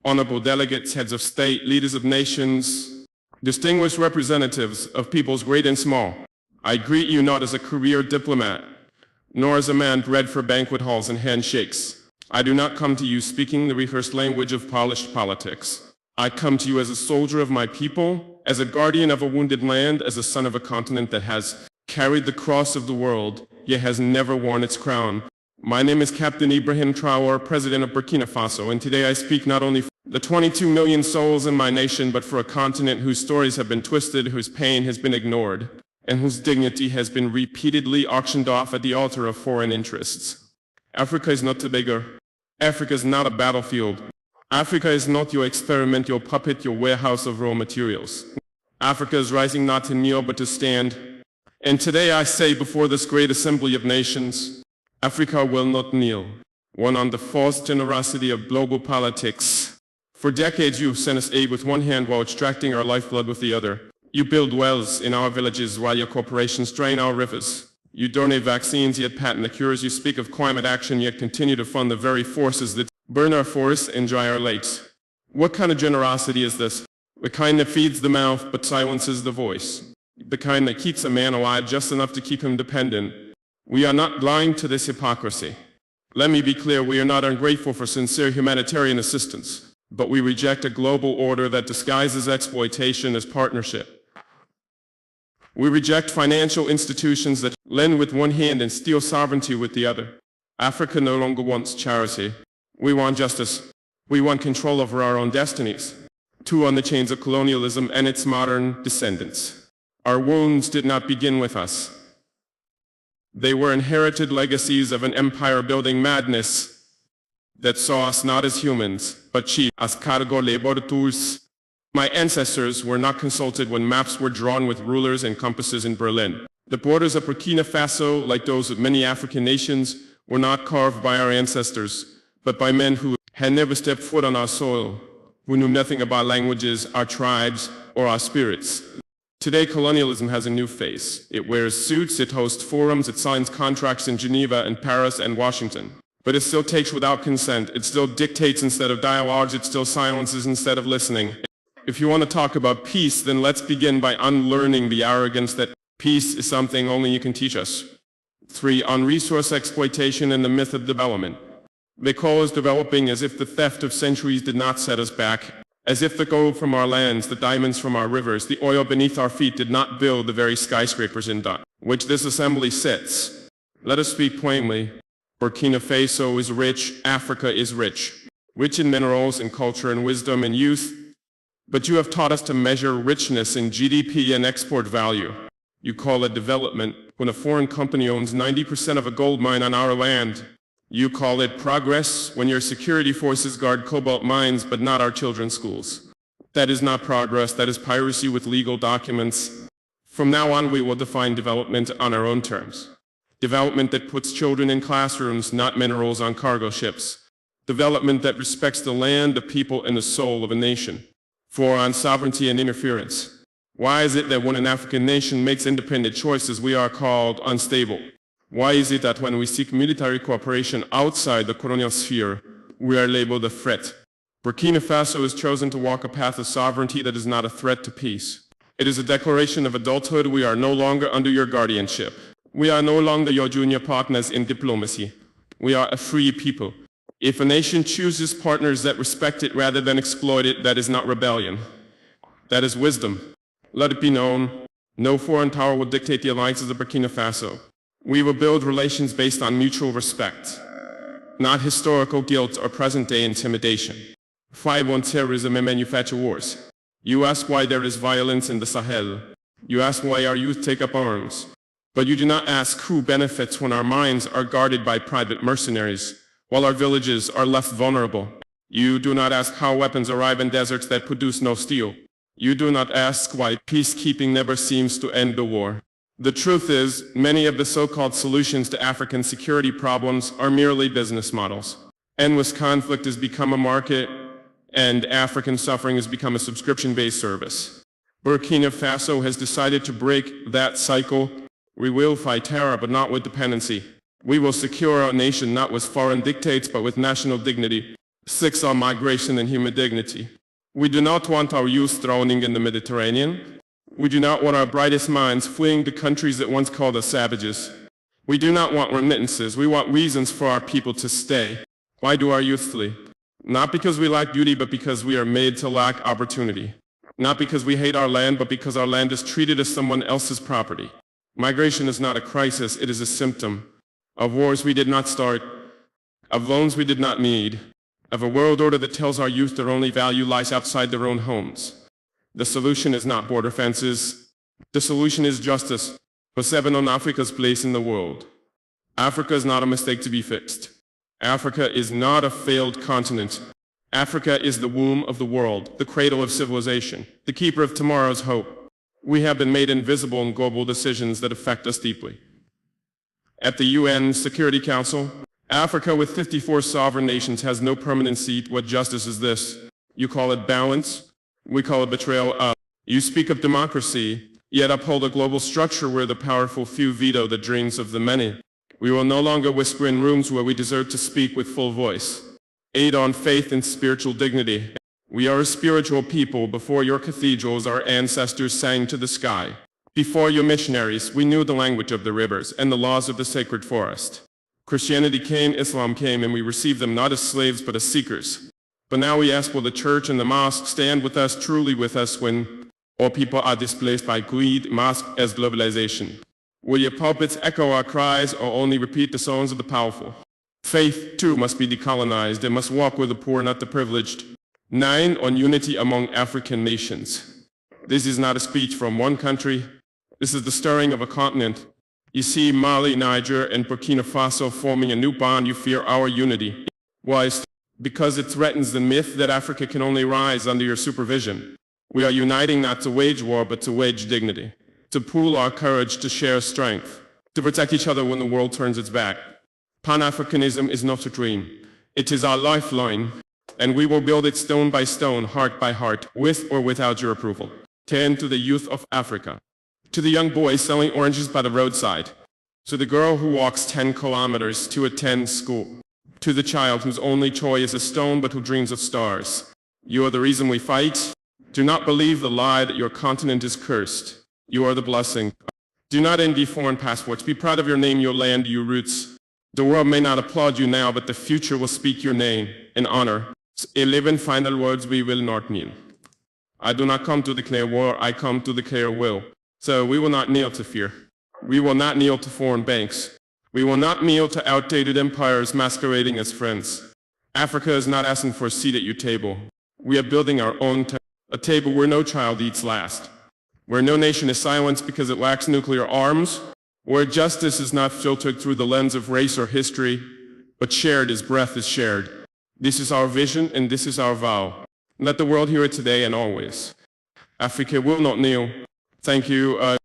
honorable delegates, heads of state, leaders of nations, distinguished representatives of peoples great and small, I greet you not as a career diplomat, nor as a man bred for banquet halls and handshakes. I do not come to you speaking the rehearsed language of polished politics. I come to you as a soldier of my people, as a guardian of a wounded land, as a son of a continent that has carried the cross of the world, yet has never worn its crown. My name is Captain Ibrahim Traore, President of Burkina Faso, and today I speak not only for the 22 million souls in my nation, but for a continent whose stories have been twisted, whose pain has been ignored, and whose dignity has been repeatedly auctioned off at the altar of foreign interests. Africa is not Tobago. Africa is not a battlefield. Africa is not your experiment, your puppet, your warehouse of raw materials. Africa is rising not to kneel but to stand. And today I say before this great assembly of nations, Africa will not kneel. One on the false generosity of global politics. For decades you've sent us aid with one hand while extracting our lifeblood with the other. You build wells in our villages while your corporations drain our rivers. You donate vaccines yet patent the cures. You speak of climate action yet continue to fund the very forces that burn our forests and dry our lakes. What kind of generosity is this? The kind that feeds the mouth but silences the voice. The kind that keeps a man alive just enough to keep him dependent. We are not blind to this hypocrisy. Let me be clear, we are not ungrateful for sincere humanitarian assistance, but we reject a global order that disguises exploitation as partnership. We reject financial institutions that lend with one hand and steal sovereignty with the other. Africa no longer wants charity. We want justice. We want control over our own destinies. Too on the chains of colonialism and its modern descendants. Our wounds did not begin with us. They were inherited legacies of an empire-building madness that saw us not as humans, but chiefs, as cargo laborators. My ancestors were not consulted when maps were drawn with rulers and compasses in Berlin. The borders of Burkina Faso, like those of many African nations, were not carved by our ancestors, but by men who had never stepped foot on our soil, who knew nothing about languages, our tribes, or our spirits. Today, colonialism has a new face. It wears suits, it hosts forums, it signs contracts in Geneva and Paris and Washington. But it still takes without consent, it still dictates instead of dialogues, it still silences instead of listening. If you want to talk about peace, then let's begin by unlearning the arrogance that peace is something only you can teach us. 3. On resource exploitation and the myth of development. They call us developing as if the theft of centuries did not set us back, as if the gold from our lands, the diamonds from our rivers, the oil beneath our feet did not build the very skyscrapers in which this assembly sits. Let us speak plainly. Burkina Faso is rich, Africa is rich. Rich in minerals and culture and wisdom and youth. But you have taught us to measure richness in GDP and export value. You call it development when a foreign company owns 90% of a gold mine on our land. You call it progress when your security forces guard cobalt mines but not our children's schools. That is not progress, that is piracy with legal documents. From now on we will define development on our own terms. Development that puts children in classrooms, not minerals on cargo ships. Development that respects the land, the people, and the soul of a nation. 4. On sovereignty and interference. Why is it that when an African nation makes independent choices, we are called unstable? Why is it that when we seek military cooperation outside the colonial sphere, we are labeled a threat? Burkina Faso has chosen to walk a path of sovereignty that is not a threat to peace. It is a declaration of adulthood. We are no longer under your guardianship. We are no longer your junior partners in diplomacy. We are a free people. If a nation chooses partners that respect it rather than exploit it, that is not rebellion. That is wisdom. Let it be known, no foreign power will dictate the alliances of Burkina Faso. We will build relations based on mutual respect, not historical guilt or present-day intimidation. 5. On terrorism and manufacture wars. You ask why there is violence in the Sahel. You ask why our youth take up arms. But you do not ask who benefits when our mines are guarded by private mercenaries, while our villages are left vulnerable. You do not ask how weapons arrive in deserts that produce no steel. You do not ask why peacekeeping never seems to end the war. The truth is, many of the so-called solutions to African security problems are merely business models. Endless conflict has become a market, and African suffering has become a subscription-based service. Burkina Faso has decided to break that cycle. We will fight terror, but not with dependency. We will secure our nation not with foreign dictates, but with national dignity. 6. On migration and human dignity. We do not want our youth drowning in the Mediterranean. We do not want our brightest minds fleeing the countries that once called us savages. We do not want remittances. We want reasons for our people to stay. Why do our youth flee? Not because we lack beauty, but because we are made to lack opportunity. Not because we hate our land, but because our land is treated as someone else's property. Migration is not a crisis, it is a symptom of wars we did not start, of loans we did not need, of a world order that tells our youth their only value lies outside their own homes. The solution is not border fences. The solution is justice for 7 on Africa's place in the world. Africa is not a mistake to be fixed. Africa is not a failed continent. Africa is the womb of the world, the cradle of civilization, the keeper of tomorrow's hope. We have been made invisible in global decisions that affect us deeply. At the UN Security Council, Africa with 54 sovereign nations has no permanent seat. What justice is this? You call it balance? We call it betrayal of. You speak of democracy, yet uphold a global structure where the powerful few veto the dreams of the many. We will no longer whisper in rooms where we deserve to speak with full voice. Aid on faith and spiritual dignity. We are a spiritual people. Before your cathedrals, our ancestors sang to the sky. Before your missionaries, we knew the language of the rivers and the laws of the sacred forest. Christianity came, Islam came, and we received them not as slaves but as seekers. But now we ask, will the church and the mosque stand with us, truly with us, when all people are displaced by greed, mosque as globalization? Will your pulpits echo our cries or only repeat the songs of the powerful? Faith, too, must be decolonized. It must walk with the poor, not the privileged. 9. On unity among African nations. This is not a speech from one country. This is the stirring of a continent. You see Mali, Niger, and Burkina Faso forming a new bond. You fear our unity. Why? Because it threatens the myth that Africa can only rise under your supervision. We are uniting not to wage war, but to wage dignity. To pool our courage, to share strength. To protect each other when the world turns its back. Pan-Africanism is not a dream. It is our lifeline. And we will build it stone by stone, heart by heart, with or without your approval. 10. To the youth of Africa. To the young boy selling oranges by the roadside. To the girl who walks 10 kilometers to attend school. To the child whose only toy is a stone but who dreams of stars. You are the reason we fight. Do not believe the lie that your continent is cursed. You are the blessing. Do not envy foreign passports. Be proud of your name, your land, your roots. The world may not applaud you now, but the future will speak your name in honor. 11 final words. We will not kneel. I do not come to declare war, I come to declare will. So we will not kneel to fear. We will not kneel to foreign banks. We will not kneel to outdated empires masquerading as friends. Africa is not asking for a seat at your table. We are building our own table, a table where no child eats last, where no nation is silenced because it lacks nuclear arms, where justice is not filtered through the lens of race or history, but shared as breath is shared. This is our vision and this is our vow. Let the world hear it today and always. Africa will not kneel. Thank you.